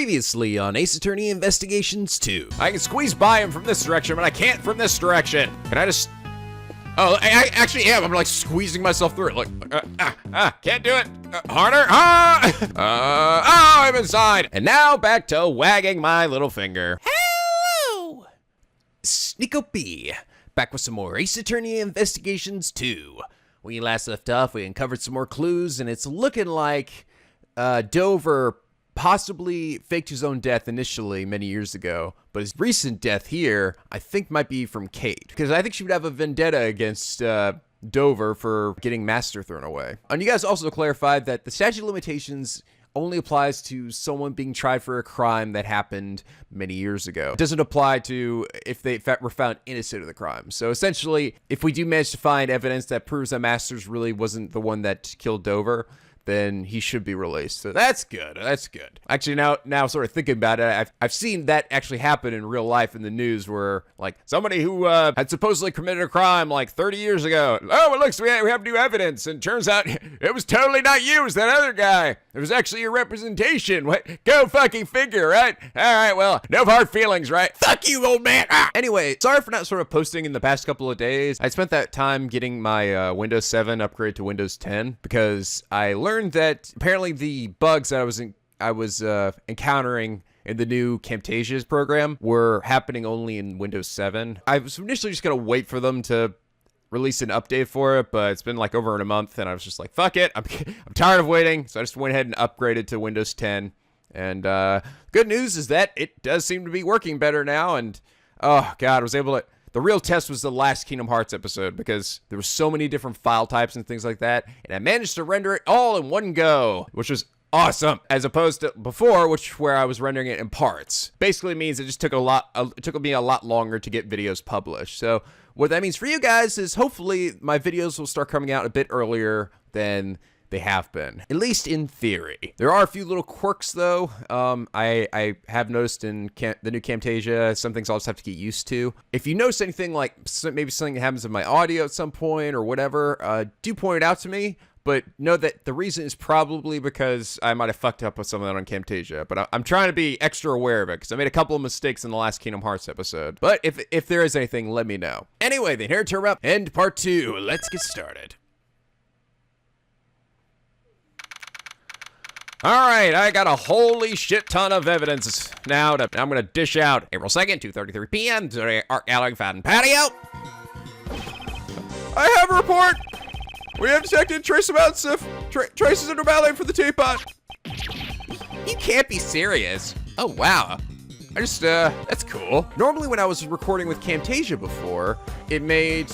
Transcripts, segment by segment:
Previously on Ace Attorney Investigations 2. I can squeeze by him from this direction, but I can't from this direction. Can I just... Oh, I actually am. I'm like squeezing myself through it. Like, can't do it. Harder. I'm inside. And now back to wagging my little finger. Hello! NicoB, back with some more Ace Attorney Investigations 2. When you last left off, we uncovered some more clues, and it's looking like Dover possibly faked his own death initially many years ago, but his recent death here, I think, might be from Kate, because I think she would have a vendetta against Dover for getting Master thrown away. And you guys also clarified that the statute of limitations only applies to someone being tried for a crime that happened many years ago. It doesn't apply to if they were found innocent of the crime. So essentially, if we do manage to find evidence that proves that Masters really wasn't the one that killed Dover, then he should be released. So that's good. That's good. Actually, now sort of thinking about it, I've seen that actually happen in real life in the news where, like, somebody who had supposedly committed a crime like 30 years ago. Oh, it looks we have new evidence, and turns out it was totally not you, it was that other guy. It was actually your representation. What? Go fucking figure, right? All right, well, no hard feelings, right? Fuck you, old man. Ah! Anyway, sorry for not sort of posting in the past couple of days. I spent that time getting my Windows 7 upgrade to Windows 10 because I learned that apparently the bugs that I was encountering in the new Camtasia program were happening only in Windows 7. I was initially just gonna wait for them to release an update for it, but it's been like over a month, and I was just like, fuck it, I'm tired of waiting, so I just went ahead and upgraded to Windows 10. And good news is that it does seem to be working better now, and oh god, I was able to... The real test was the last Kingdom Hearts episode because there were so many different file types and things like that, and I managed to render it all in one go, which was awesome, as opposed to before, where I was rendering it in parts. Basically means it just took it took me a lot longer to get videos published. So what that means for you guys is hopefully my videos will start coming out a bit earlier than they have been, at least in theory. There are a few little quirks though. I have noticed in the new Camtasia, some things I'll just have to get used to. If you notice anything like maybe something that happens in my audio at some point or whatever, do point it out to me. But know that the reason is probably because I might have fucked up with some of that on Camtasia. But I'm trying to be extra aware of it because I made a couple of mistakes in the last Kingdom Hearts episode. But if there is anything, let me know. Anyway, then here to wrap end part 2. Let's get started. All right, I got a holy shit ton of evidence now that I'm gonna dish out. April 2nd, 2:33 p.m. to the Art Gallery Fountain Patio. I have a report. We have detected trace amounts of traces of normality for the teapot. You can't be serious. Oh, wow. That's cool. Normally when I was recording with Camtasia before, it made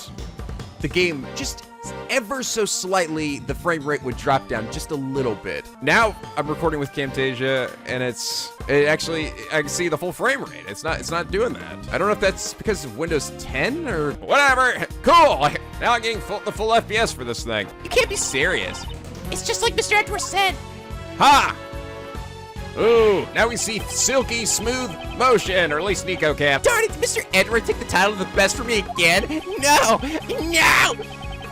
the game just ever so slightly, the frame rate would drop down just a little bit. Now I'm recording with Camtasia, and I can see the full frame rate. It's not doing that. I don't know if that's because of Windows 10 or whatever. Cool. Now I'm getting the full FPS for this thing. You can't be serious. It's just like Mr. Edwards said. Ha! Ooh, now we see silky, smooth motion, or at least Nico can. Darn it, Mr. Edward took the title of the best from me again. No!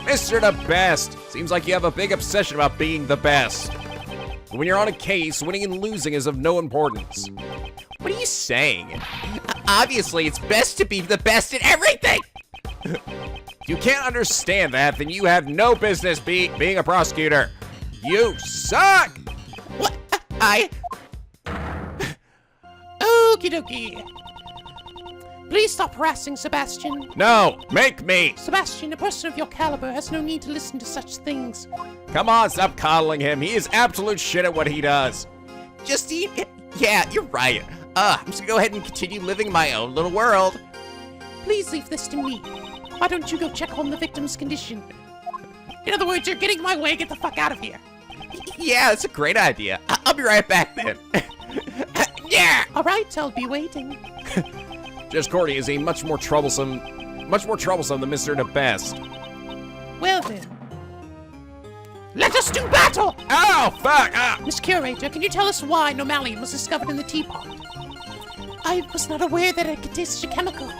Mr. The Best. Seems like you have a big obsession about being the best. When you're on a case, winning and losing is of no importance. What are you saying? Obviously, it's best to be the best at everything! If you can't understand that, then you have no business being a prosecutor. You suck! What? Okie dokie. Please stop harassing Sebastian. No, make me. Sebastian, a person of your caliber has no need to listen to such things. Come on, stop coddling him. He is absolute shit at what he does. Justine, yeah, you're right. I'm just gonna go ahead and continue living my own little world. Please leave this to me. Why don't you go check on the victim's condition? In other words, you're getting in my way. Get the fuck out of here. Yeah, that's a great idea. I'll be right back then. Yeah. All right, I'll be waiting. Judge Cordy is a much more troublesome than Mr. The Best. Well then, let us do battle! Oh, fuck! Ah. Miss Curator, can you tell us why normalium was discovered in the teapot? I was not aware that it could taste such a chemical.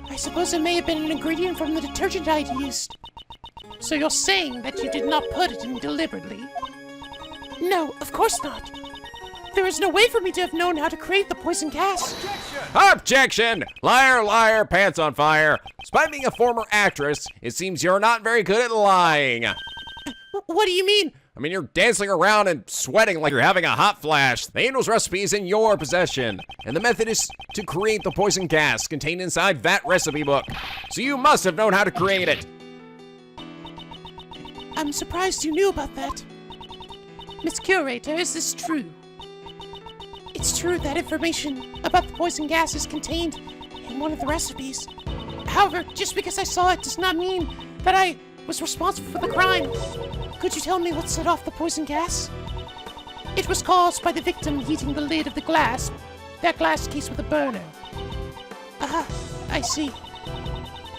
I suppose it may have been an ingredient from the detergent I'd used. So you're saying that you did not put it in deliberately? No, of course not. There is no way for me to have known how to create the poison gas. Objection! Liar, liar, pants on fire. Despite being a former actress, it seems you're not very good at lying. What do you mean? I mean, you're dancing around and sweating like you're having a hot flash. The angel's recipe is in your possession, and the method is to create the poison gas contained inside that recipe book. So you must have known how to create it. I'm surprised you knew about that. Miss Curator, is this true? It's true that information about the poison gas is contained in one of the recipes. However, just because I saw it does not mean that I was responsible for the crime. Could you tell me what set off the poison gas? It was caused by the victim heating the lid of the glass, that glass case with a burner. Ah, I see.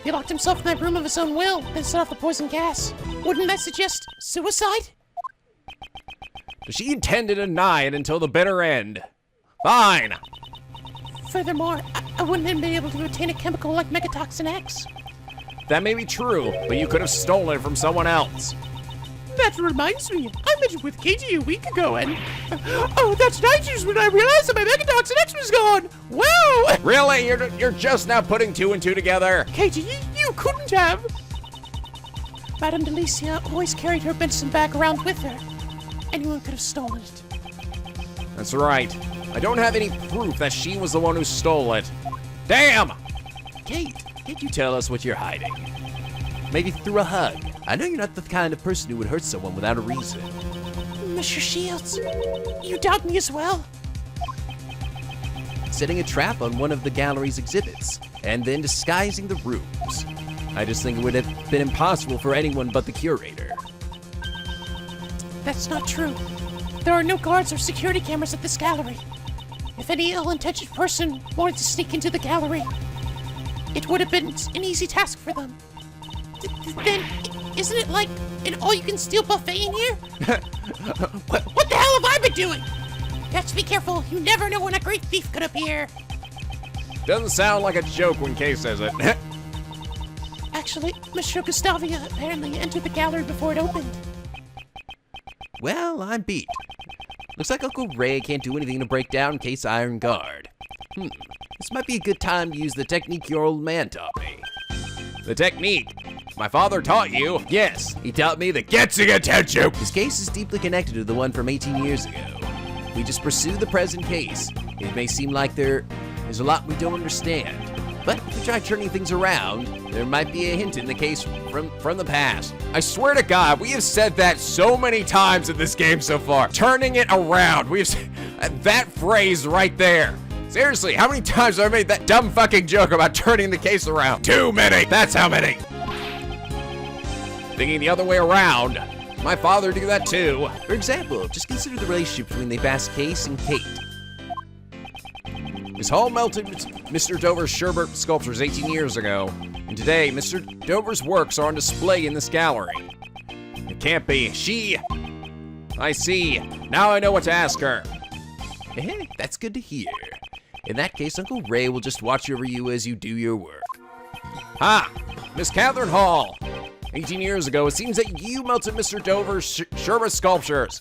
He locked himself in that room of his own will, then set off the poison gas. Wouldn't that suggest suicide? She intended to deny it until the bitter end. Fine. Furthermore, I wouldn't have been able to obtain a chemical like Megatoxin X. That may be true, but you could have stolen it from someone else. That reminds me, I met with Katie a week ago and... Oh, that's night when I realized that my Megatoxin X was gone! Wow! Really? You're just now putting two and two together? Katie, you couldn't have! Madame Delicia always carried her medicine bag around with her. Anyone could have stolen it. That's right. I don't have any proof that she was the one who stole it. Damn! Kate, can't you tell us what you're hiding? Maybe through a hug. I know you're not the kind of person who would hurt someone without a reason. Mr. Shields, you doubt me as well? Setting a trap on one of the gallery's exhibits, and then disguising the rooms. I just think it would have been impossible for anyone but the curator. That's not true. There are no guards or security cameras at this gallery. If any ill-intentioned person wanted to sneak into the gallery, it would have been an easy task for them. Then, isn't it like an all-you-can-steal buffet in here? What the hell have I been doing? Just be careful. You never know when a great thief could appear. Doesn't sound like a joke when Kay says it. Actually, Monsieur Gustavia apparently entered the gallery before it opened. Well, I'm beat. Looks like Uncle Ray can't do anything to break down Kate's iron guard. This might be a good time to use the technique your old man taught me. The technique? My father taught you? Yes, he taught me the Getting attention! His case is deeply connected to the one from 18 years ago. We just pursue the present case. It may seem like there's a lot we don't understand, but if we try turning things around, there might be a hint in the case from the past. I swear to God, we have said that so many times in this game so far. Turning it around. We've that phrase right there. Seriously, how many times have I made that dumb fucking joke about turning the case around? Too many. That's how many. Thinking the other way around. My father do that too. For example, just consider the relationship between the past case and Kate. His Hall melted Mr. Dover's sherbet sculptures 18 years ago, and today Mr. Dover's works are on display in this gallery. It can't be. She... I see. Now I know what to ask her. Hey, that's good to hear. In that case, Uncle Ray will just watch over you as you do your work. Ha! Miss Catherine Hall. 18 years ago, it seems that you melted Mr. Dover's sherbet sculptures.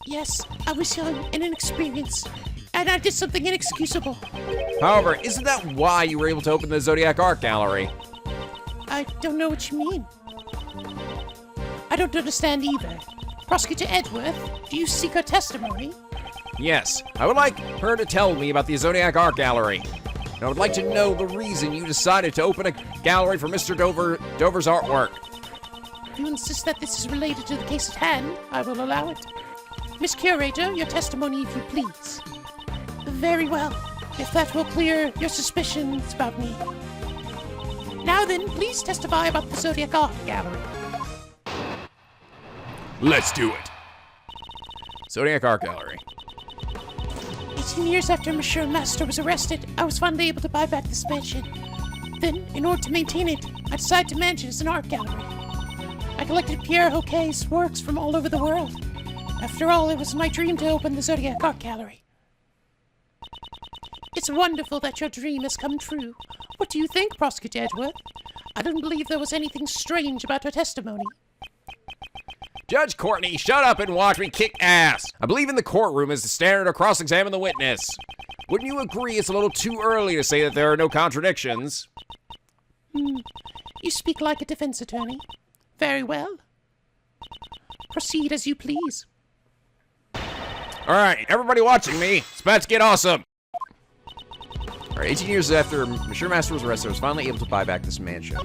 Yes, I was young and inexperienced, and I did something inexcusable. However, isn't that why you were able to open the Zodiac Art Gallery? I don't know what you mean. I don't understand either. Prosecutor Edworth, do you seek her testimony? Yes, I would like her to tell me about the Zodiac Art Gallery. And I would like to know the reason you decided to open a gallery for Mr. Dover's artwork. If you insist that this is related to the case at hand, I will allow it. Miss Curator, your testimony, if you please. Very well, if that will clear your suspicions about me. Now then, please testify about the Zodiac Art Gallery. Let's do it. Zodiac Art Gallery. 18 years after Monsieur Master was arrested, I was finally able to buy back this mansion. Then, in order to maintain it, I decided to manage it as an art gallery. I collected Pierre Hoquet's works from all over the world. After all, it was my dream to open the Zodiac Art Gallery. It's wonderful that your dream has come true. What do you think, Prosecutor Edward? I don't believe there was anything strange about her testimony. Judge Courtney, shut up and watch me kick ass. I believe in the courtroom is the standard to cross-examine the witness. Wouldn't you agree it's a little too early to say that there are no contradictions? You speak like a defense attorney. Very well. Proceed as you please. All right, everybody watching me, it's about to get awesome. All right, 18 years after Monsieur Master was arrested, I was finally able to buy back this mansion.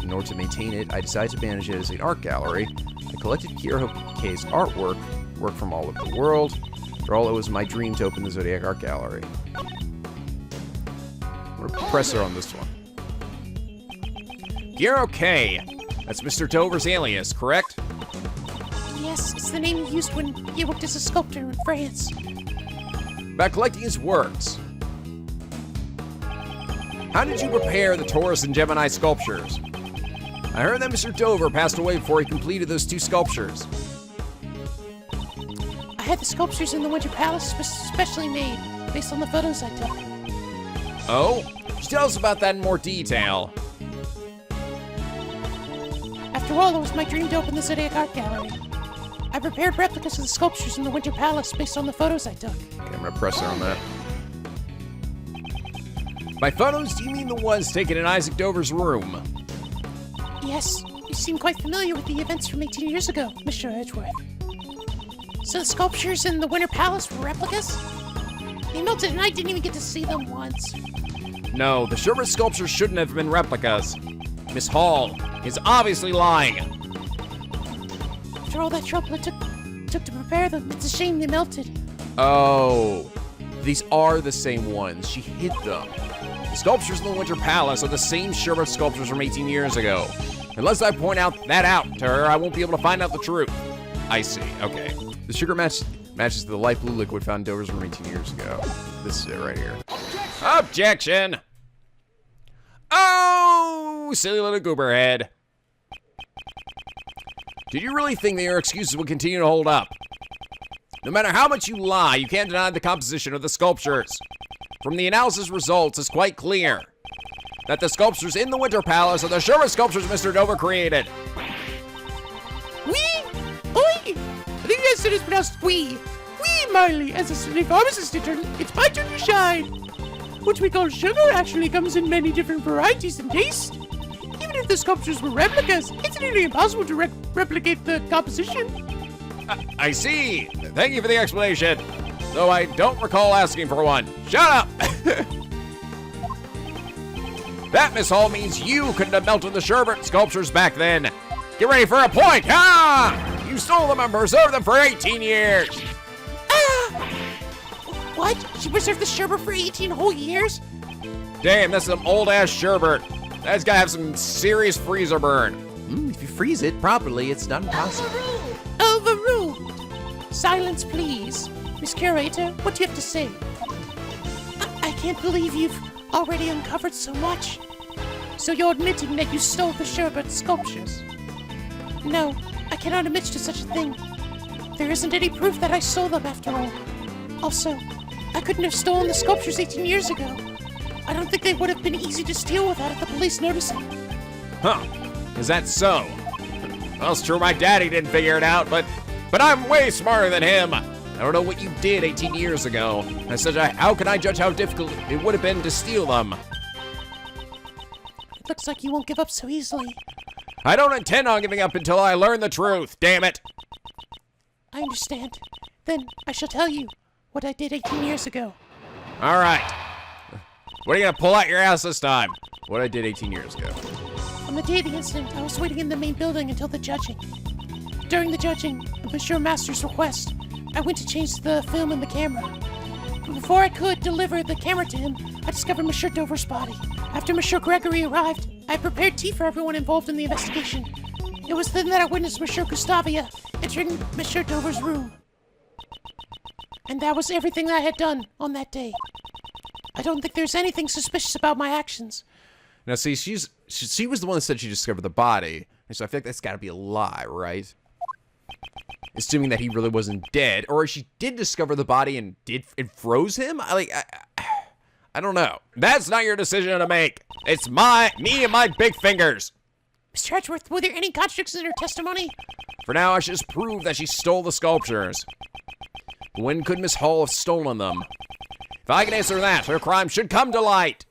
In order to maintain it, I decided to manage it as an art gallery. I collected Kei's artwork, work from all over the world. After all, it was my dream to open the Zodiac Art Gallery. I'm gonna press her on this one. K. That's Mr. Dover's alias, correct? Yes, it's the name he used when he worked as a sculptor in France. About collecting his works. How did you prepare the Taurus and Gemini sculptures? I heard that Mr. Dover passed away before he completed those 2 sculptures. I had the sculptures in the Winter Palace specially made, based on the photos I took. Oh? Could you tell us about that in more detail? After all, it was my dream to open the Zodiac Art Gallery. I prepared replicas of the sculptures in the Winter Palace based on the photos I took. Okay, I'm gonna press her on that. By photos, do you mean the ones taken in Isaac Dover's room? Yes, you seem quite familiar with the events from 18 years ago, Mr. Edgeworth. So the sculptures in the Winter Palace were replicas? They melted and I didn't even get to see them once. No, the Sherbert sculptures shouldn't have been replicas. Miss Hall is obviously lying. After all that trouble it took to prepare them, it's a shame they melted. Oh, these are the same ones. She hid them. The sculptures in the Winter Palace are the same Sherbert sculptures from 18 years ago. Unless I point out to her, I won't be able to find out the truth. I see, okay. The sugar matches the light blue liquid found in Dover's room 18 years ago. This is it right here. Objection! Oh, silly little gooberhead. Did you really think that your excuses would continue to hold up? No matter how much you lie, you can't deny the composition of the sculptures. From the analysis results, it's quite clear that the sculptures in the Winter Palace are the Sherbert sculptures Mr. Dover created. Wee! Oi! I think I said it's pronounced wee. Wee, Marley, as a city pharmacist intern, it's my turn to shine. What we call sugar actually comes in many different varieties and tastes. Even if the sculptures were replicas, it's nearly impossible to replicate the composition. I see. Thank you for the explanation. Though I don't recall asking for one. Shut up! That, Miss Hall, means you couldn't have melted the Sherbert sculptures back then. Get ready for a point! Ah! You stole them and preserved them for 18 years! Ah! What? She preserved the sherbet for 18 whole years? Damn, that's some old-ass Sherbert. That's gotta have some serious freezer burn. If you freeze it properly, it's not impossible. Overruled! Silence, please. Miss Curator, what do you have to say? I can't believe you've already uncovered so much. So you're admitting that you stole the Sherbet sculptures? No, I cannot admit to such a thing. There isn't any proof that I stole them after all. Also, I couldn't have stolen the sculptures 18 years ago. I don't think they would have been easy to steal without the police noticing. Huh. Is that so? Well, it's true my daddy didn't figure it out, but I'm way smarter than him. I don't know what you did 18 years ago. As such, how can I judge how difficult it would have been to steal them? It looks like you won't give up so easily. I don't intend on giving up until I learn the truth, damn it. I understand. Then I shall tell you what I did 18 years ago. All right. What are you gonna pull out your ass this time? What I did 18 years ago. On the day of the incident, I was waiting in the main building until the judging. During the judging, at Monsieur Master's request, I went to change the film and the camera. But before I could deliver the camera to him, I discovered Monsieur Dover's body. After Monsieur Gregory arrived, I prepared tea for everyone involved in the investigation. It was then that I witnessed Monsieur Gustavia entering Monsieur Dover's room. And that was everything I had done on that day. I don't think there's anything suspicious about my actions. Now, see, she was the one that said she discovered the body, and so I feel like that's got to be a lie, right? Assuming that he really wasn't dead, or she did discover the body and it froze him. I don't know. That's not your decision to make. It's me and my big fingers. Mr. Edgeworth, were there any contradictions in her testimony? For now, I should just prove that she stole the sculptures. When could Miss Hall have stolen them? If I can answer that, her crime should come to light.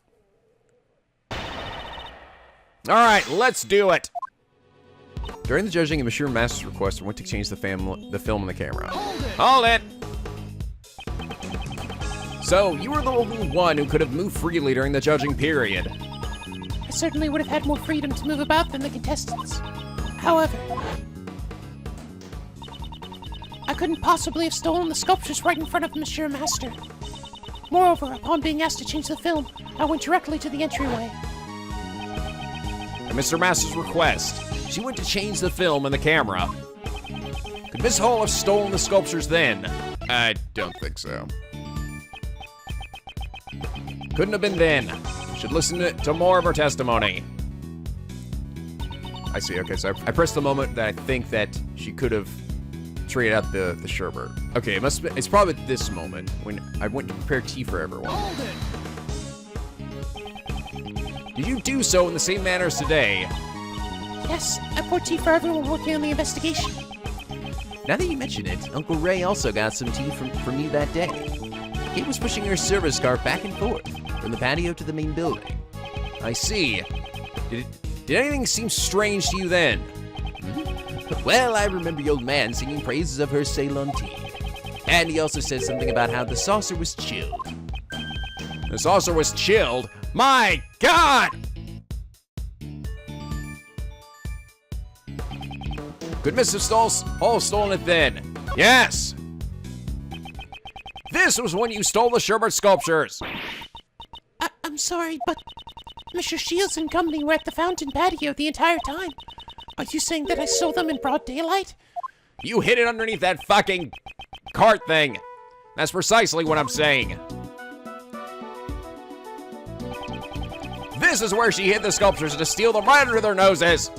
All right, let's do it. During the judging, Monsieur Master's request, I went to change the film and the camera. Hold it! So, you were the only one who could have moved freely during the judging period. I certainly would have had more freedom to move about than the contestants. However, I couldn't possibly have stolen the sculptures right in front of Monsieur Master. Moreover, upon being asked to change the film, I went directly to the entryway. At Mr. Master's request, she went to change the film and the camera. Could Miss Hall have stolen the sculptures then? I don't think so. Couldn't have been then. Should listen to more of her testimony. I see, okay, so I pressed the moment that I think that she could have traded out the sherbet. Okay, it's probably this moment when I went to prepare tea for everyone. Did you do so in the same manner as today? Yes, I poured tea for everyone working on the investigation. Now that you mention it, Uncle Ray also got some tea from you that day. Kate was pushing her service cart back and forth from the patio to the main building. I see. Did anything seem strange to you then? Well, I remember the old man singing praises of her Ceylon tea. And he also said something about how the saucer was chilled. The saucer was chilled? My God! Could Mrs. Hall have stolen it then? Yes! This was when you stole the sherbet sculptures! I'm sorry, but Mr. Shields and company were at the fountain patio the entire time. Are you saying that I stole them in broad daylight? You hid it underneath that fucking cart thing. That's precisely what I'm saying. This is where she hid the sculptures to steal them right under their noses.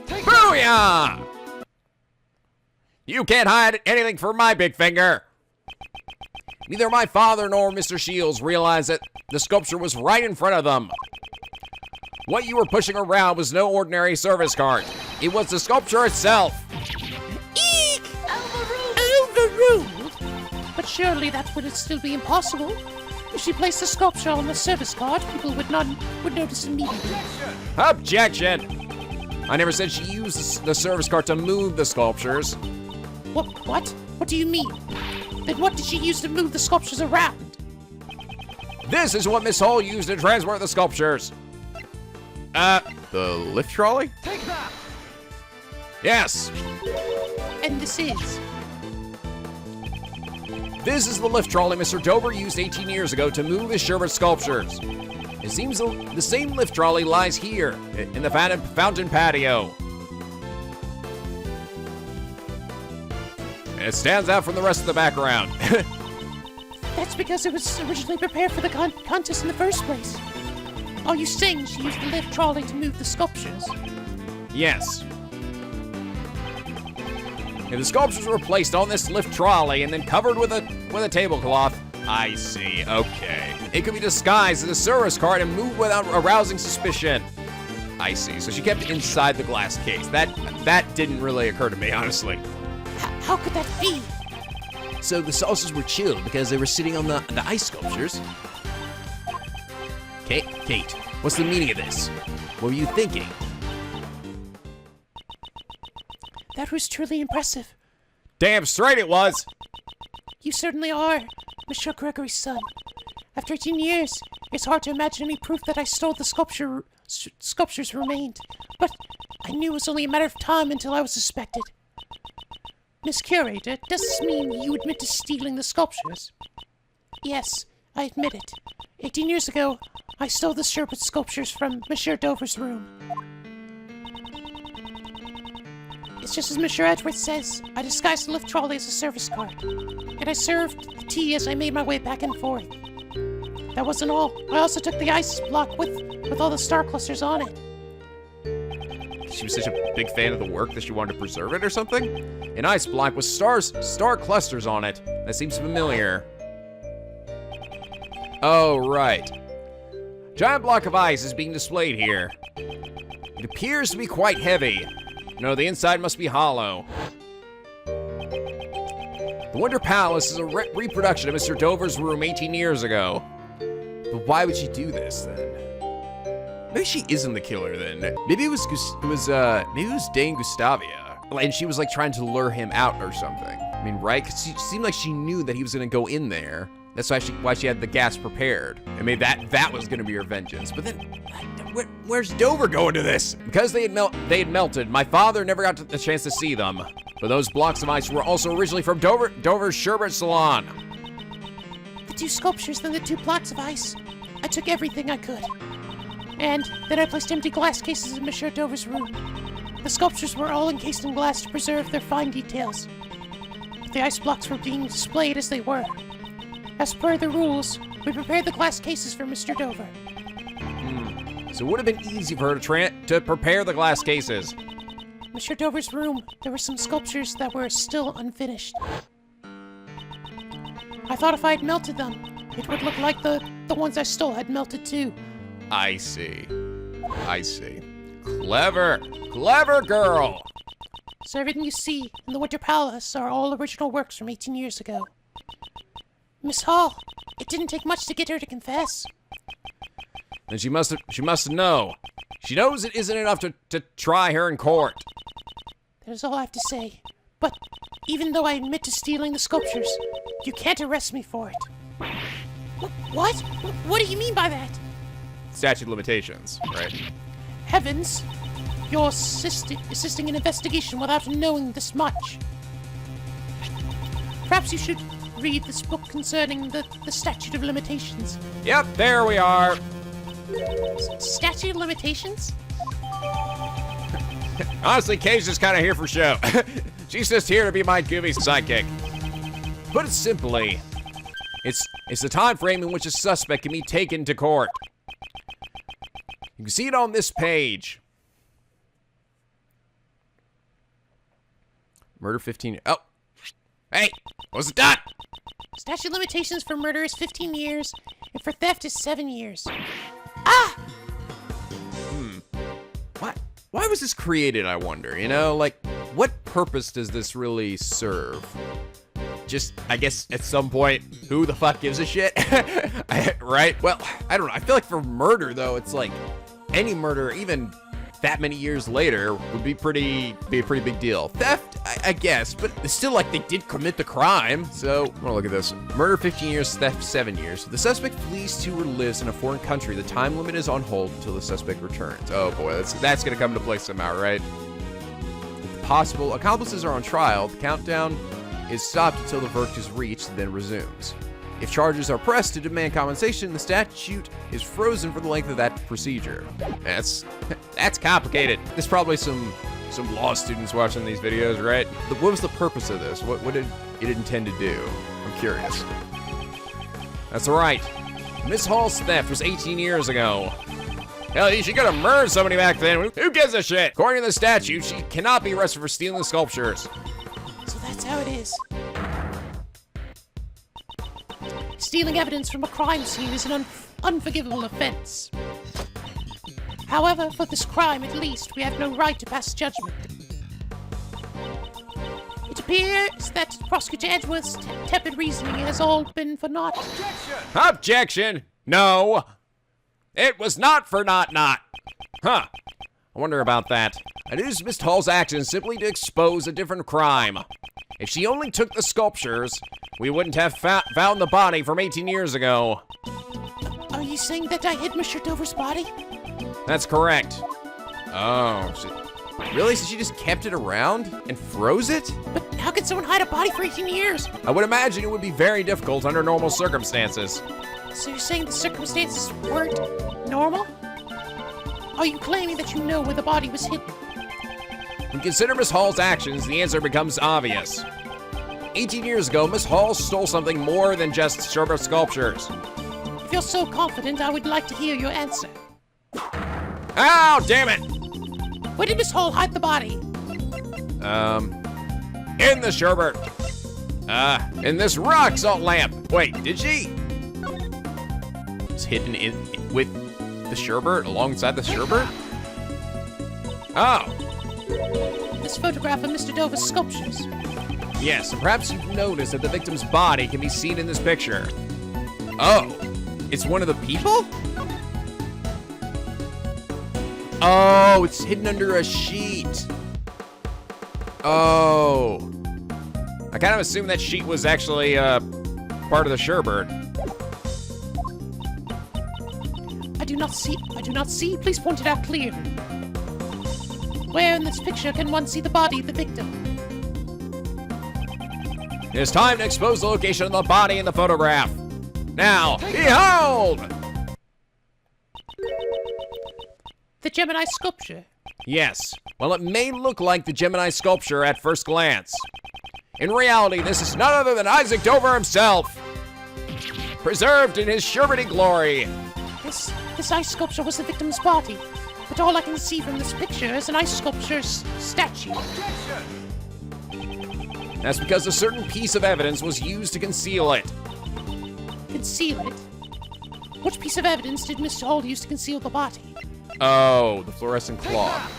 Booyah! You can't hide anything from my big finger. Neither my father nor Mr. Shields realized that the sculpture was right in front of them. What you were pushing around was no ordinary service cart. It was the sculpture itself. Eek! Overruled? But surely that would still be impossible. If she placed the sculpture on the service cart, people would notice immediately. Objection! I never said she used the service cart to move the sculptures. What? What do you mean? Then what did she use to move the sculptures around? This is what Miss Hall used to transport the sculptures. The lift trolley? Take that! Yes. And this is? This is the lift trolley Mr. Dober used 18 years ago to move his sherbet sculptures. It seems the same lift trolley lies here, in the fountain patio. It stands out from the rest of the background. That's because it was originally prepared for the contest in the first place. Are you saying she used the lift trolley to move the sculptures? Yes. If the sculptures were placed on this lift trolley and then covered with a tablecloth, I see, okay. It could be disguised as a service cart and moved without arousing suspicion. I see, so she kept it inside the glass case. That didn't really occur to me, honestly. How could that be? So the saucers were chilled because they were sitting on the ice sculptures? Kate, what's the meaning of this? What were you thinking? That was truly impressive. Damn straight it was. You certainly are, Mr. Gregory's son. After 18 years, it's hard to imagine any proof that I stole the sculptures remained. But I knew it was only a matter of time until I was suspected. Miss Curator, does this mean you admit to stealing the sculptures? Yes, I admit it. 18 years ago, I stole the sherbet sculptures from Monsieur Dover's room. It's just as Monsieur Edgeworth says. I disguised the lift trolley as a service cart, and I served the tea as I made my way back and forth. That wasn't all. I also took the ice block with all the star clusters on it. She was such a big fan of the work that she wanted to preserve it or something? An ice block with star clusters on it. That seems familiar. Oh, right. Giant block of ice is being displayed here. It appears to be quite heavy. No, the inside must be hollow. The Wonder Palace is a reproduction of Mr. Dover's room 18 years ago. But why would she do this then? Maybe she isn't the killer then. Maybe it was Dane Gustavia, and she was like trying to lure him out or something. I mean, right? Because it seemed like she knew that he was gonna go in there. That's why she had the gas prepared. I mean, that was gonna be her vengeance. But then, where's Dover going to this? Because they had melted. My father never got the chance to see them. But those blocks of ice were also originally from Dover's Sherbet Salon. The 2 sculptures, then the 2 blocks of ice. I took everything I could. And then I placed empty glass cases in Monsieur Dover's room. The sculptures were all encased in glass to preserve their fine details. But the ice blocks were being displayed as they were. As per the rules, we prepared the glass cases for Mr. Dover. So it would have been easy for her to prepare the glass cases. Monsieur Dover's room, there were some sculptures that were still unfinished. I thought if I had melted them, it would look like the ones I stole had melted too. I see. Clever girl. So everything you see in the Winter Palace are all original works from 18 years ago. Miss Hall, it didn't take much to get her to confess. Then she must know. She knows it isn't enough to try her in court. That is all I have to say. But even though I admit to stealing the sculptures, you can't arrest me for it. What? What do you mean by that? Statute of limitations, right? Heavens! You're assisting an investigation without knowing this much. Perhaps you should read this book concerning the statute of limitations. Yep, there we are. Statute of limitations? Honestly, Kay's just kind of here for show. She's just here to be my Gooby sidekick. Put it simply, it's the time frame in which a suspect can be taken to court. You can see it on this page. Murder 15. Oh, hey, what's it done? Statute of limitations for murder is 15 years, and for theft is 7 years. Ah! Why was this created, I wonder? You know, like, what purpose does this really serve? Just, I guess, at some point, who the fuck gives a shit? Right? Well, I don't know. I feel like for murder, though, it's like, any murder, even that many years later, would be a pretty big deal. Theft, I guess, but it's still like they did commit the crime. So, I wanna look at this. Murder 15 years, theft 7 years. The suspect flees to or lives in a foreign country. The time limit is on hold until the suspect returns. Oh boy, that's gonna come into play somehow, right? If possible, accomplices are on trial. The countdown is stopped until the verdict is reached, then resumes. If charges are pressed to demand compensation, the statute is frozen for the length of that procedure. That's complicated. There's probably some law students watching these videos, right? What was the purpose of this? What did it intend to do? I'm curious. That's right. Miss Hall's theft was 18 years ago. Hell, she could have murdered somebody back then. Who gives a shit? According to the statute, she cannot be arrested for stealing the sculptures. So that's how it is. Stealing evidence from a crime scene is an unforgivable offense. However, for this crime at least, we have no right to pass judgment. It appears that Prosecutor Edgeworth's tepid reasoning has all been for naught. Objection! No! It was not for not. Huh. I wonder about that. I used Miss Hall's actions simply to expose a different crime. If she only took the sculptures, we wouldn't have found the body from 18 years ago. Are you saying that I hid Monsieur Dover's body? That's correct. Oh, really? So she just kept it around and froze it? But how could someone hide a body for 18 years? I would imagine it would be very difficult under normal circumstances. So you're saying the circumstances weren't normal? Are you claiming that you know where the body was hidden? When you consider Miss Hall's actions, the answer becomes obvious. 18 years ago, Miss Hall stole something more than just sherbet sculptures. If you're so confident, I would like to hear your answer. Ow, damn it! Where did Miss Hall hide the body? In the sherbet. In this rock salt lamp. Wait, did she? It's hidden with the sherbet, alongside the sherbet? Oh, This photograph of Mr. Dover's sculptures. yes, and perhaps you've noticed that the victim's body can be seen in this picture. Oh, it's one of the people? Oh, it's hidden under a sheet. Oh. I kind of assumed that sheet was actually part of the Sherbert. I do not see. Please point it out clearly. Where in this picture can one see the body of the victim? It's time to expose the location of the body in the photograph. Now, behold! The Gemini sculpture. Yes, well, it may look like the Gemini sculpture at first glance. In reality, this is none other than Isaac Dover himself, preserved in his Sherberty glory. This ice sculpture was the victim's body, but all I can see from this picture is an ice sculpture's statue. That's because a certain piece of evidence was used to conceal it. Conceal it? Which piece of evidence did Mr. Hall use to conceal the body? Oh, the fluorescent cloth.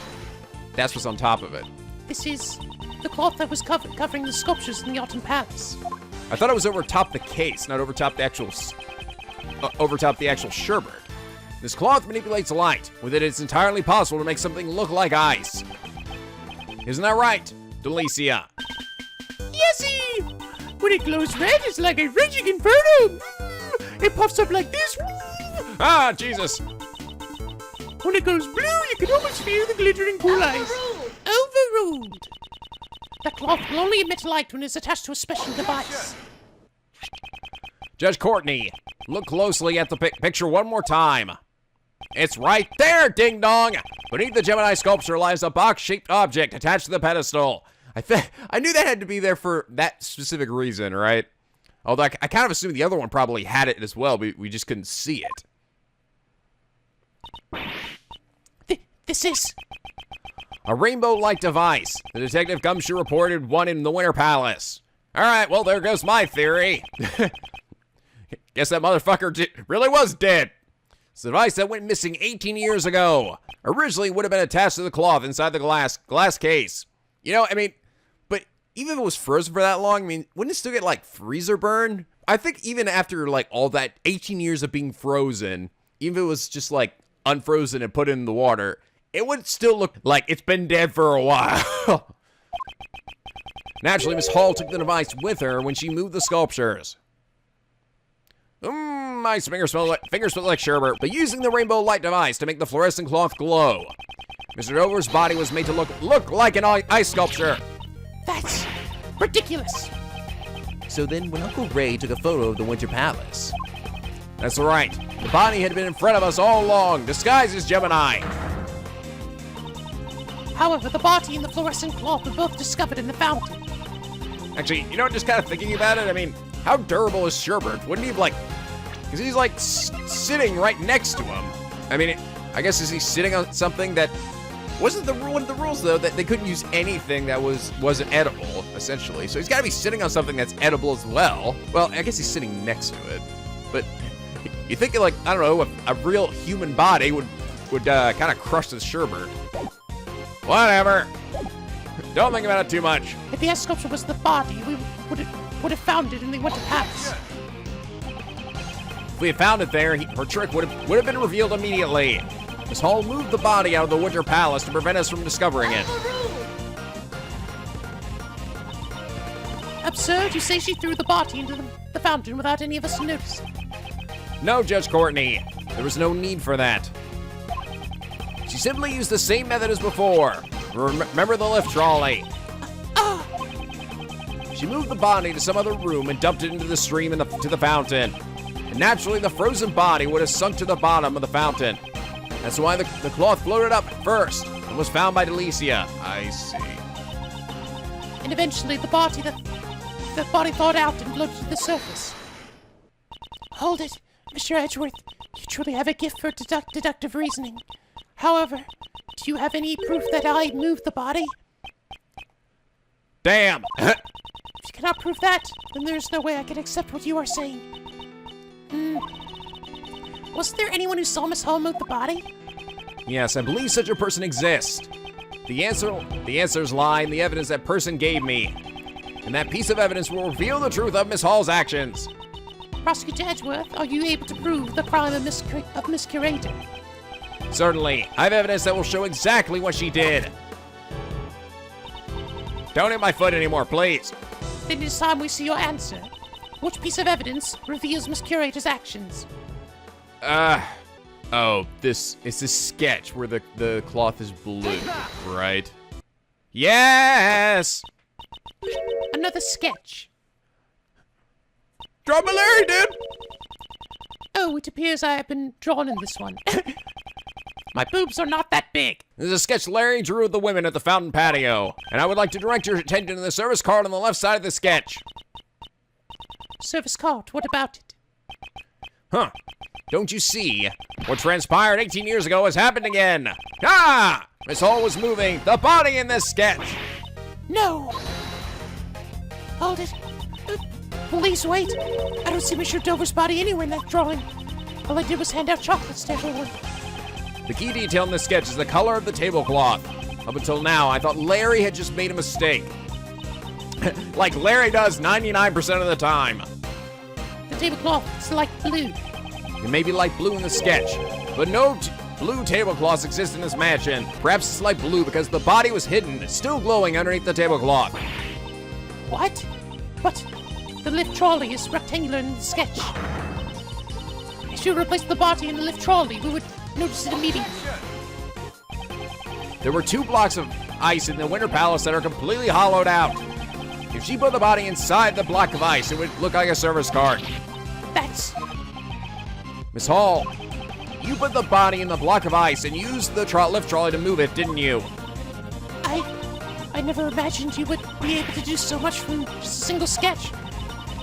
That's what's on top of it. This is the cloth that was covering the sculptures in the Autumn Palace. I thought it was over top the case, not over top the actual sherbet. This cloth manipulates light. With it, it's entirely possible to make something look like ice. Isn't that right, Delicia? Yesy! When it glows red, it's like a raging inferno. It puffs up like this. Ah, Jesus! When it goes blue, you can almost feel the glittering cool eyes. Overruled. That cloth will only emit light when it's attached to a special device. Judge Courtney, look closely at the picture one more time. It's right there, ding dong! Beneath the Gemini sculpture lies a box-shaped object attached to the pedestal. I knew that had to be there for that specific reason, right? Although I kind of assumed the other one probably had it as well, but we just couldn't see it. This is A rainbow light device. The Detective Gumshoe reported one in the Winter Palace. Alright, well, there goes my theory. Guess that motherfucker really was dead. It's a device that went missing 18 years ago. Originally would have been attached to the cloth inside the glass case. You know, I mean, but even if it was frozen for that long, I mean, wouldn't it still get like freezer burn? I think even after like all that 18 years of being frozen, even if it was just like unfrozen and put in the water, it would still look like it's been dead for a while. Naturally, Miss Hall took the device with her when she moved the sculptures. My fingers smell like sherbet, but using the rainbow light device to make the fluorescent cloth glow. Mr. Dover's body was made to look like an ice sculpture. That's ridiculous. So then when Uncle Ray took a photo of the Winter Palace, That's right. The body had been in front of us all along, disguised as Gemini. However, the body and the fluorescent cloth were both discovered in the fountain. Actually, you know, just kind of thinking about it, I mean, how durable is Sherbert? Wouldn't he have, like, because he's, like, sitting right next to him. I mean, I guess is he sitting on something that, wasn't one of the rules, though, that they couldn't use anything that wasn't edible, essentially. So he's got to be sitting on something that's edible as well. Well, I guess he's sitting next to it. But you think, like, I don't know, a real human body would kind of crush this Sherbert. Whatever. Don't think about it too much. If the ice sculpture was the body, we would have found it in the Winter Palace. If we had found it there, her trick would have been revealed immediately. Miss Hall moved the body out of the Winter Palace to prevent us from discovering it. Absurd, you say she threw the body into the fountain without any of us noticing. No, Judge Courtney. There was no need for that. She simply used the same method as before. Remember the lift trolley? She moved the body to some other room and dumped it into the stream to the fountain. And naturally, the frozen body would have sunk to the bottom of the fountain. That's why the cloth floated up first and was found by Delicia. I see. And eventually, the body thawed out and floated to the surface. Hold it, Mr. Edgeworth. You truly have a gift for deductive reasoning. However, do you have any proof that I moved the body? Damn! If you cannot prove that, then there's no way I can accept what you are saying. Wasn't there anyone who saw Miss Hall move the body? Yes, I believe such a person exists. The answers lie in the evidence that person gave me. And that piece of evidence will reveal the truth of Miss Hall's actions. Prosecutor Edgeworth, are you able to prove the crime of Miss Curator? Certainly. I have evidence that will show exactly what she did. Don't hit my foot anymore, please. Then it is time we see your answer. Which piece of evidence reveals Miss Curator's actions? Oh, it's this sketch where the cloth is blue, right? Yes! Another sketch. Draw my Larry, dude! Oh, it appears I have been drawn in this one. My boobs are not that big. This is a sketch Larry drew of the women at the fountain patio, and I would like to direct your attention to the service card on the left side of the sketch. Service card, what about it? Huh. Don't you see? What transpired 18 years ago has happened again. Ah! Miss Hall was moving the body in this sketch. No! Hold it. Police, wait! I don't see Mr. Dover's body anywhere in that drawing. All I did was hand out chocolates to everyone. The key detail in this sketch is the color of the tablecloth. Up until now, I thought Larry had just made a mistake. Like Larry does 99% of the time. The tablecloth is light blue. It may be light blue in the sketch, but no blue tablecloths exist in this mansion. Perhaps it's light blue because the body was hidden, still glowing underneath the tablecloth. What? But the lift trolley is rectangular in the sketch. If you replace the body in the lift trolley, we would notice it immediately. There were 2 blocks of ice in the Winter Palace that are completely hollowed out. If she put the body inside the block of ice, it would look like a service card. That's... Miss Hall, you put the body in the block of ice and used the lift trolley to move it, didn't you? I never imagined you would be able to do so much from just a single sketch.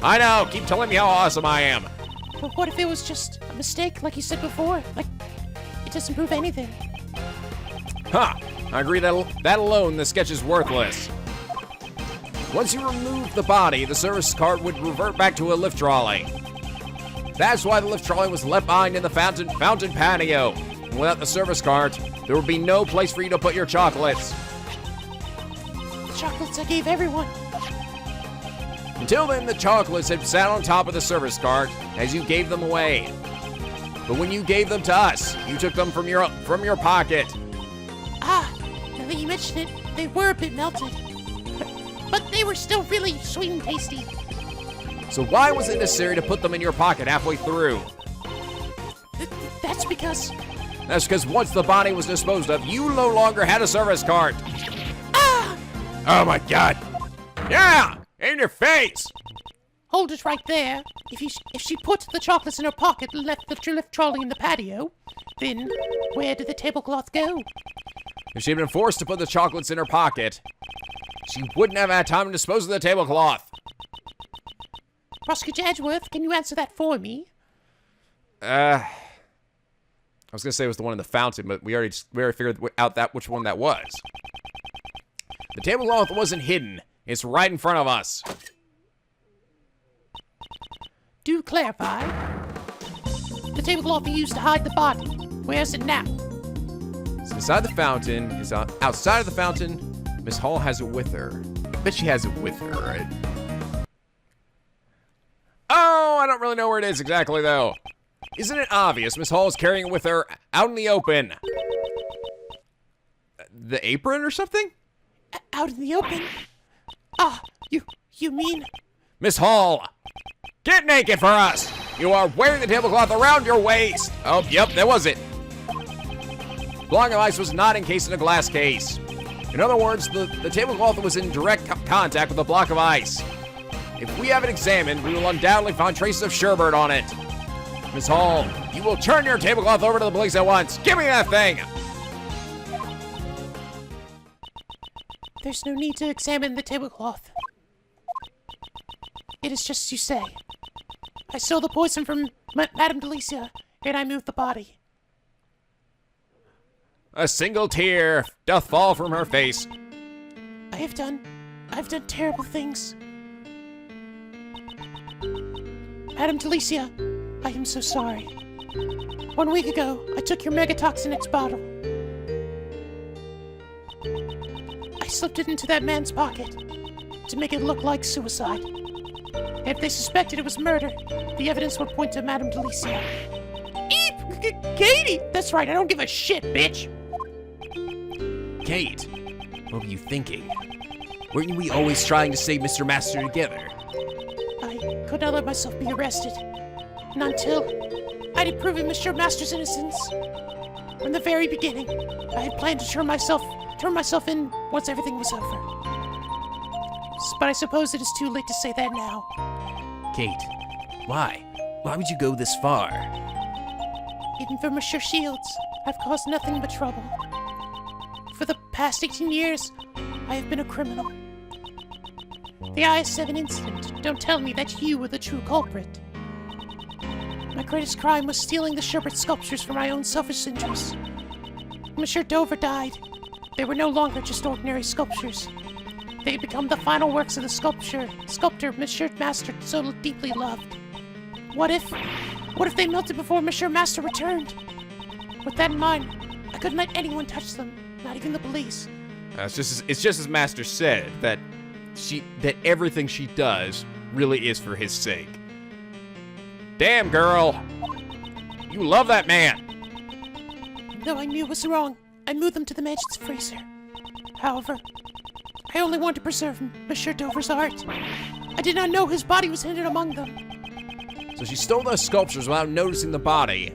I know, keep telling me how awesome I am. But what if it was just a mistake, like you said before? Like, it doesn't prove anything. Huh, I agree that alone, the sketch is worthless. Once you remove the body, the service card would revert back to a lift trolley. That's why the lift trolley was left behind in the fountain patio. And without the service card, there would be no place for you to put your chocolates. The chocolates I gave everyone. Until then, the chocolates had sat on top of the service card as you gave them away. But when you gave them to us, you took them from your pocket. Ah, now that you mention it, they were a bit melted. But they were still really sweet and tasty. So why was it necessary to put them in your pocket halfway through? That's because... That's because once the body was disposed of, you no longer had a service card. Ah! Oh my god. Yeah! In your face! Hold it right there. If she put the chocolates in her pocket and left the lift trolley in the patio, then where did the tablecloth go? If she'd been forced to put the chocolates in her pocket, she wouldn't have had time to dispose of the tablecloth. Prosecutor Edgeworth, can you answer that for me? I was gonna say it was the one in the fountain, but we already figured out which one that was. The tablecloth wasn't hidden. It's right in front of us. Do clarify. The tablecloth you used to hide the body. Where is it now? It's inside the fountain. It's outside of the fountain. Miss Hall has it with her. I bet she has it with her, right? Oh, I don't really know where it is exactly, though. Isn't it obvious Miss Hall is carrying it with her out in the open? The apron or something? Out in the open? Ah, you mean... Miss Hall, get naked for us! You are wearing the tablecloth around your waist! Oh, yep, that was it. Block of ice was not encased in a glass case. In other words, the tablecloth was in direct contact with a block of ice. If we have it examined, we will undoubtedly find traces of sherbet on it. Miss Hall, you will turn your tablecloth over to the police at once. Give me that thing! There's no need to examine the tablecloth. It is just as you say. I stole the poison from Madame Delicia, and I moved the body. A single tear doth fall from her face. I've done terrible things. Madame Delicia, I am so sorry. 1 week ago, I took your Megatoxin X bottle. slipped it into that man's pocket to make it look like suicide. If they suspected it was murder, the evidence would point to Madame Delicia. Katie! That's right, I don't give a shit, bitch! Kate, what were you thinking? Weren't we always trying to save Mr. Master together? I could not let myself be arrested. Not until I had proven Mr. Master's innocence. From the very beginning, I had planned to turn myself in once everything was over. But I suppose it is too late to say that now. Kate, why? Why would you go this far? Even for Monsieur Shields, I've caused nothing but trouble. For the past 18 years, I have been a criminal. The IS-7 incident don't tell me that you were the true culprit. My greatest crime was stealing the Sherbert sculptures for my own selfish interests. When Monsieur Dover died, they were no longer just ordinary sculptures. They had become the final works of the sculptor Monsieur Master so deeply loved. What if they melted before Monsieur Master returned? With that in mind, I couldn't let anyone touch them, not even the police. It's just as Master said, that everything she does really is for his sake. Damn, girl! You love that man! Though I knew it was wrong, I moved them to the mansion's freezer. However, I only wanted to preserve Monsieur Dover's art. I did not know his body was hidden among them. So she stole those sculptures without noticing the body.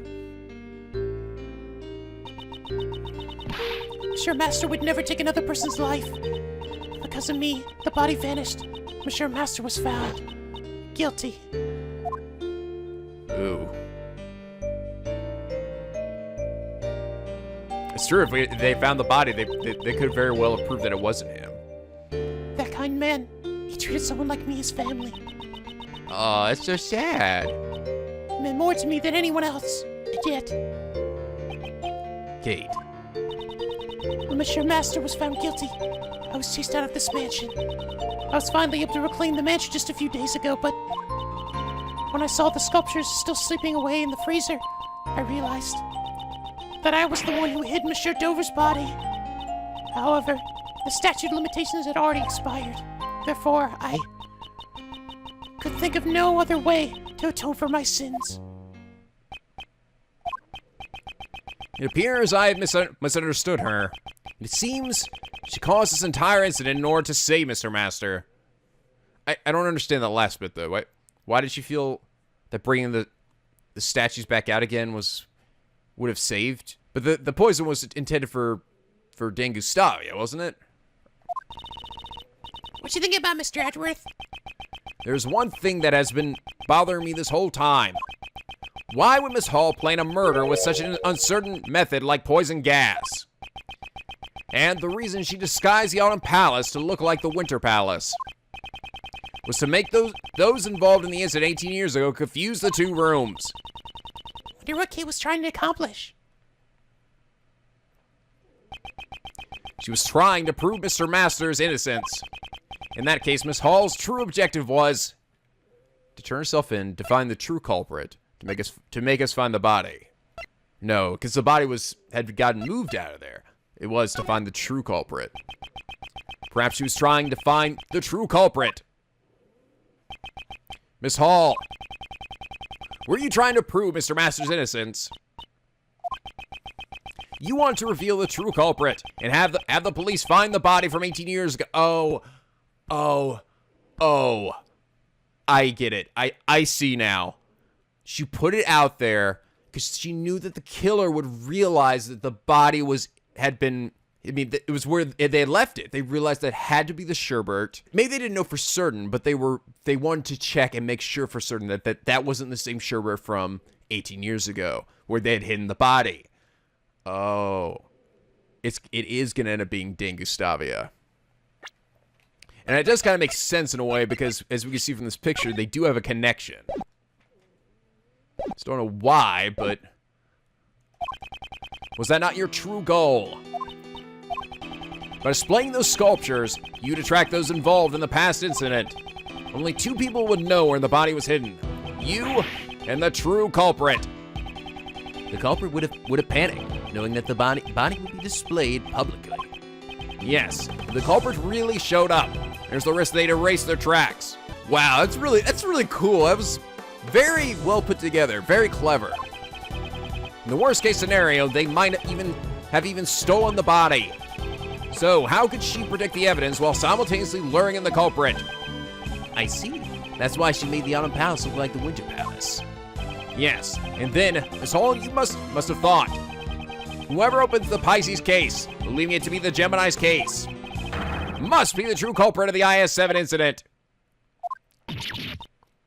Monsieur Master would never take another person's life. Because of me, the body vanished. Monsieur Master was found guilty. Ooh. It's true, if they found the body, they could very well have proved that it wasn't him. That kind man, he treated someone like me as family. Oh, it's so sad. He meant more to me than anyone else. And yet, Kate, when Monsieur Master was found guilty, I was chased out of this mansion. I was finally able to reclaim the mansion just a few days ago, but when I saw the sculptures still sleeping away in the freezer, I realized that I was the one who hid Monsieur Dover's body. However, the statute of limitations had already expired. Therefore, I could think of no other way to atone for my sins. it appears I have misunderstood her. It seems she caused this entire incident in order to save Mr. Master. I don't understand that last bit, though. Why did she feel that bringing the statues back out again would have saved? But the poison was intended for Dame Gustavia, wasn't it? What you think about Mr. Edgeworth? There's one thing that has been bothering me this whole time. Why would Miss Hall plan a murder with such an uncertain method like poison gas? And the reason she disguised the Autumn Palace to look like the Winter Palace was to make those involved in the incident 18 years ago confuse the two rooms. Wonder what Kate was trying to accomplish. She was trying to prove Mr. Master's innocence. In that case, Miss Hall's true objective was to turn herself in to find the true culprit, to make us find the body. No, because the body had gotten moved out of there. It was to find the true culprit. Perhaps she was trying to find the true culprit. Miss Hall, were you trying to prove Mr. Master's innocence? You want to reveal the true culprit and have the police find the body from 18 years ago. Oh. I get it. I see now. She put it out there because she knew that the killer would realize that the body it was where they had left it. They realized that it had to be the Sherbert. Maybe they didn't know for certain, but they wanted to check and make sure for certain that wasn't the same Sherbert from 18 years ago where they had hidden the body. Oh. It is going to end up being Dame Gustavia. And it does kind of make sense in a way because, as we can see from this picture, they do have a connection. Just don't know why, but... Was that not your true goal? By displaying those sculptures, you'd attract those involved in the past incident. Only two people would know where the body was hidden. You and the true culprit. The culprit would have panicked, knowing that the body would be displayed publicly. Yes, the culprit really showed up. There's the risk they'd erase their tracks. Wow, that's really cool. That was very well put together, very clever. In the worst case scenario, they might have stolen the body. So how could she predict the evidence while simultaneously luring in the culprit? I see. That's why she made the Autumn Palace look like the Winter Palace. Yes, and then, Miss Hall, you must have thought. Whoever opens the Pisces case, believing it to be the Gemini's case, must be the true culprit of the IS-7 incident.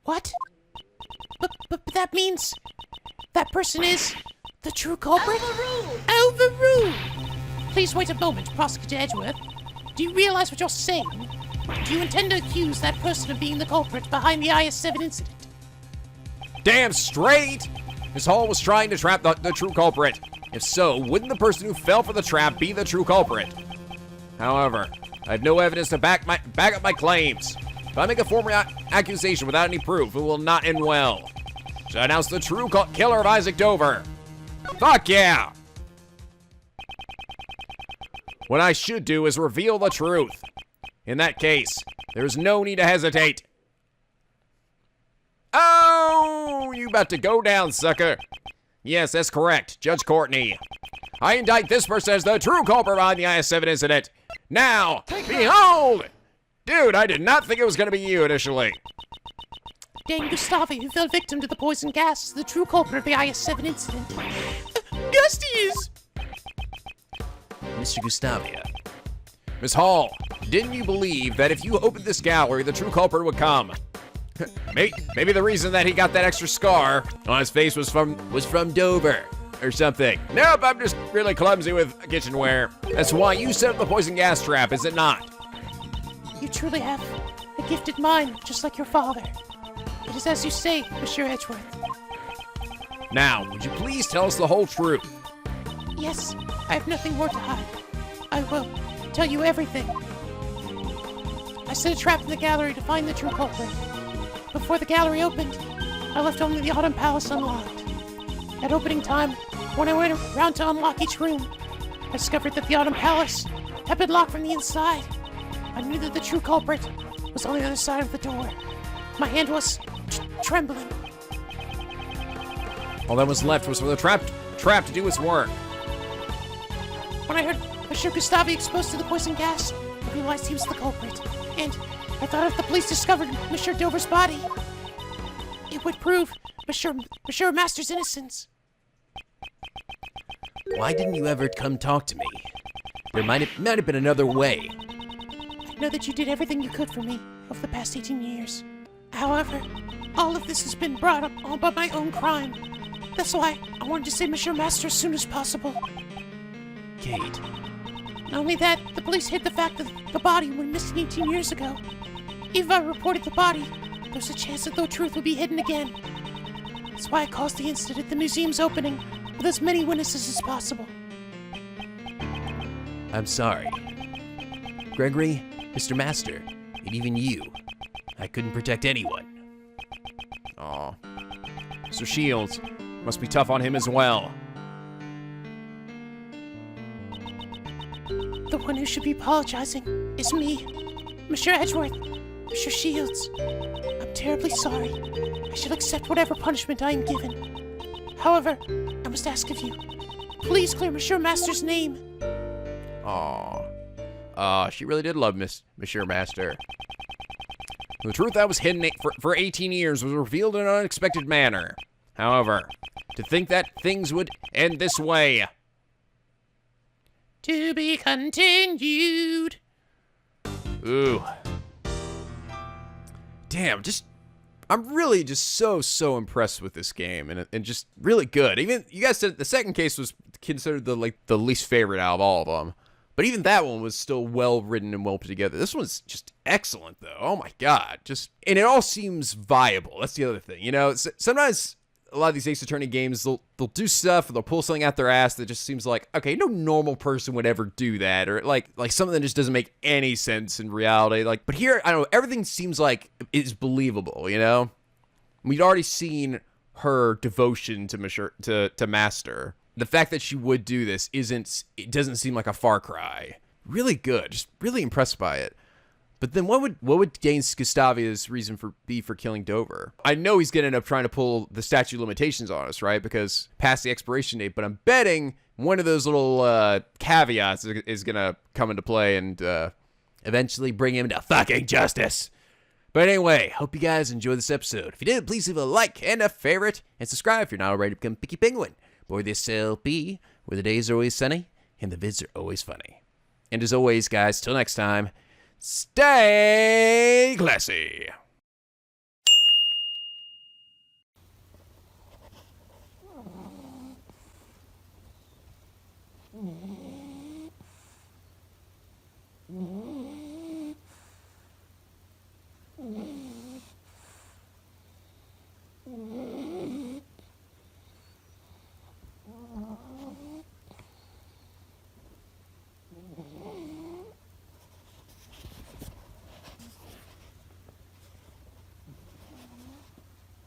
What? But that means that person is the true culprit? Overruled! Please wait a moment, Prosecutor Edgeworth. Do you realize what you're saying? Do you intend to accuse that person of being the culprit behind the IS-7 incident? Damn straight! Miss Hall was trying to trap the true culprit. If so, wouldn't the person who fell for the trap be the true culprit? However, I have no evidence to back up my claims. If I make a formal accusation without any proof, it will not end well. So I announce the true killer of Isaac Dover. Fuck yeah! What I should do is reveal the truth. In that case, there is no need to hesitate. Oh, you about to go down, sucker. Yes, that's correct, Judge Courtney. I indict this person as the true culprit behind the IS-7 incident. Now, behold! Dude, I did not think it was going to be you initially. Dane Gustavi, who fell victim to the poison gas, is the true culprit of the IS-7 incident. Yes, he is! Mr. Gustavia. Miss Hall, didn't you believe that if you opened this gallery, the true culprit would come? Maybe the reason that he got that extra scar on his face was from Dover or something. Nope, I'm just really clumsy with kitchenware. That's why you set up the poison gas trap, is it not? You truly have a gifted mind, just like your father. It is as you say, Monsieur Edgeworth. Now, would you please tell us the whole truth? Yes, I have nothing more to hide. I will tell you everything. I set a trap in the gallery to find the true culprit. Before the gallery opened, I left only the Autumn Palace unlocked. At opening time, when I went around to unlock each room, I discovered that the Autumn Palace had been locked from the inside. I knew that the true culprit was on the other side of the door. My hand was trembling. All that was left was for the trap to do its work. When I heard Monsieur Gustavi exposed to the poison gas, I realized he was the culprit. And I thought if the police discovered Monsieur Dover's body, it would prove Monsieur Master's innocence. Why didn't you ever come talk to me? There might have been another way. I know that you did everything you could for me over the past 18 years. However, all of this has been brought up all by my own crime. That's why I wanted to save Monsieur Master as soon as possible. Kate. Not only that, the police hid the fact that the body went missing 18 years ago. If I reported the body, there's a chance that the truth will be hidden again. That's why I caused the incident at the museum's opening with as many witnesses as possible. I'm sorry. Gregory, Mr. Master, and even you. I couldn't protect anyone. Aw. Mr. Shields, must be tough on him as well. The one who should be apologizing is me, Monsieur Edgeworth, Monsieur Shields. I'm terribly sorry. I should accept whatever punishment I am given. However, I must ask of you, please clear Monsieur Master's name. Aw. She really did love Monsieur Master. The truth that was hidden for 18 years was revealed in an unexpected manner. However, to think that things would end this way. To be continued. Ooh. Damn, I'm really just so impressed with this game and just really good. Even you guys said the second case was considered the least favorite out of all of them. But even that one was still well written and well put together. This one's just excellent though. Oh my god. And it all seems viable. That's the other thing. You know, sometimes a lot of these Ace Attorney games, they'll do stuff or they'll pull something out their ass that just seems like, okay, no normal person would ever do that, or like something that just doesn't make any sense in reality. But here, I don't know, everything seems like is believable, you know? We'd already seen her devotion to Master. The fact that she would do this it doesn't seem like a far cry. really good. Just really impressed by it. But then what would Gaines Gustavia's reason for killing Dover? I know he's gonna end up trying to pull the statute of limitations on us, right? Because past the expiration date. But I'm betting one of those little caveats is gonna come into play and eventually bring him to fucking justice. But anyway, hope you guys enjoyed this episode. If you did, please leave a like and a favorite, and subscribe if you're not already to become Picky Penguin. Boy, this LP, where the days are always sunny and the vids are always funny. And as always, guys, till next time, stay classy. Mm-hmm.